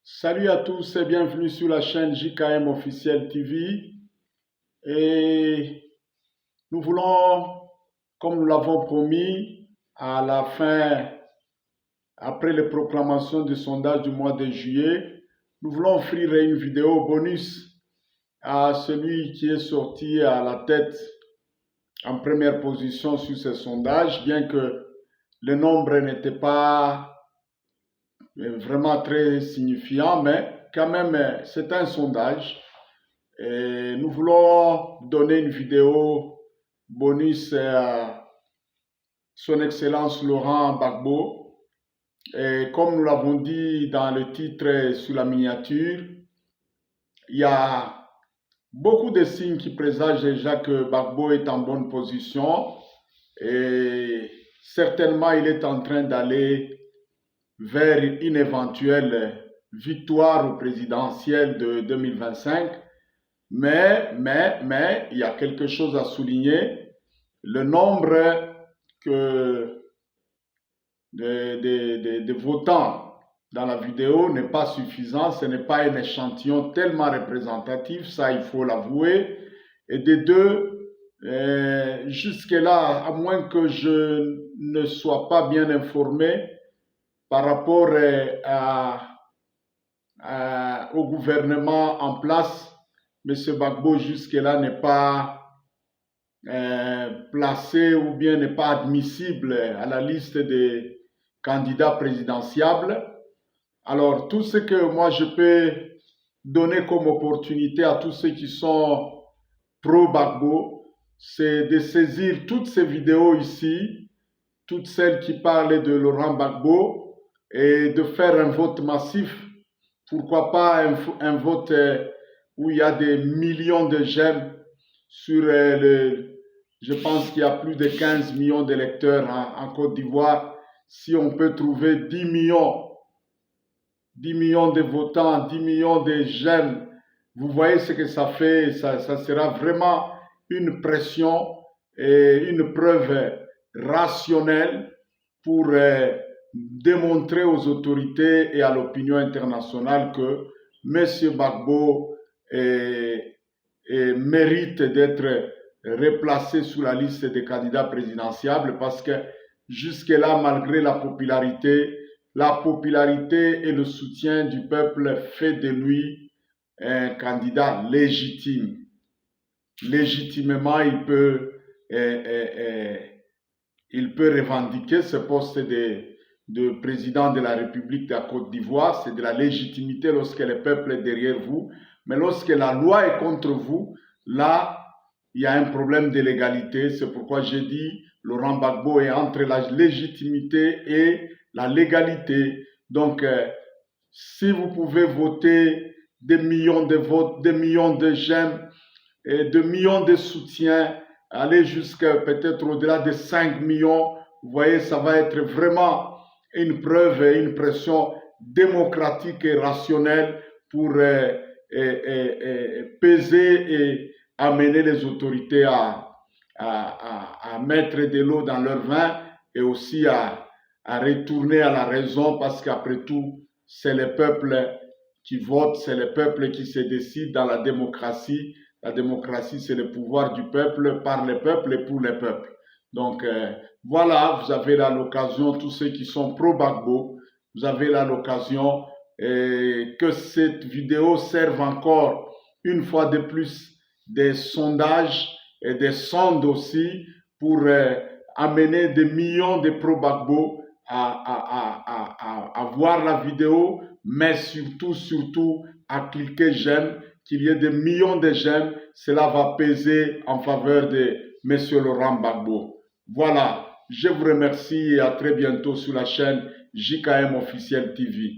Salut à tous et bienvenue sur la chaîne JKM Officiel TV. Et nous voulons, comme nous l'avons promis, à la fin, après les proclamations du sondage du mois de juillet, nous voulons offrir une vidéo bonus à celui qui est sorti à la tête en première position sur ce sondage, bien que le nombre n'était pas vraiment très signifiant, mais quand même, c'est un sondage. Et nous voulons donner une vidéo bonus à Son Excellence Laurent Gbagbo. Et comme nous l'avons dit dans le titre et sur la miniature, il y a beaucoup de signes qui présagent déjà que Gbagbo est en bonne position et certainement il est en train d'aller vers une éventuelle victoire au présidentiel de 2025. Mais, il y a quelque chose à souligner. Le nombre de votants dans la vidéo n'est pas suffisant. Ce n'est pas un échantillon tellement représentatif, ça il faut l'avouer. Et de deux, jusque-là, à moins que je ne sois pas bien informé par rapport au gouvernement en place, M. Gbagbo jusque-là n'est pas placé ou bien n'est pas admissible à la liste des candidats présidentiables. Alors, tout ce que moi je peux donner comme opportunité à tous ceux qui sont pro-Gbagbo, c'est de saisir toutes ces vidéos ici, toutes celles qui parlent de Laurent Gbagbo, et de faire un vote massif. Pourquoi pas un vote où il y a des millions de j'aime sur je pense qu'il y a plus de 15 millions d'électeurs en Côte d'Ivoire. Si on peut trouver 10 millions de votants, 10 millions de j'aime, vous voyez ce que ça fait. Ça sera vraiment une pression et une preuve rationnelle pour démontrer aux autorités et à l'opinion internationale que M. Gbagbo mérite d'être replacé sur la liste des candidats présidentiables parce que jusque-là, malgré la popularité et le soutien du peuple fait de lui un candidat légitime. Légitimement, il peut revendiquer ce poste de président de la République de la Côte d'Ivoire. C'est de la légitimité lorsque le peuple est derrière vous. Mais lorsque la loi est contre vous, là, il y a un problème de légalité. C'est pourquoi j'ai dit Laurent Gbagbo est entre la légitimité et la légalité. Donc, si vous pouvez voter des millions de votes, des millions de j'aime, et des millions de soutiens, aller jusqu'à peut-être au-delà de 5 millions, vous voyez, ça va être vraiment une preuve et une pression démocratique et rationnelle pour peser et amener les autorités à mettre de l'eau dans leur vin et aussi à retourner à la raison parce qu'après tout, c'est le peuple qui vote, c'est le peuple qui se décide dans la démocratie. La démocratie, c'est le pouvoir du peuple, par le peuple et pour le peuple. Donc, voilà, vous avez là l'occasion, tous ceux qui sont pro-Gbagbo, vous avez là l'occasion que cette vidéo serve encore une fois de plus des sondages et des sondes aussi pour amener des millions de pro-Gbagbo à voir la vidéo, mais surtout à cliquer j'aime, qu'il y ait des millions de j'aime, cela va peser en faveur de M. Laurent Gbagbo. Voilà, je vous remercie et à très bientôt sur la chaîne JKM Officiel TV.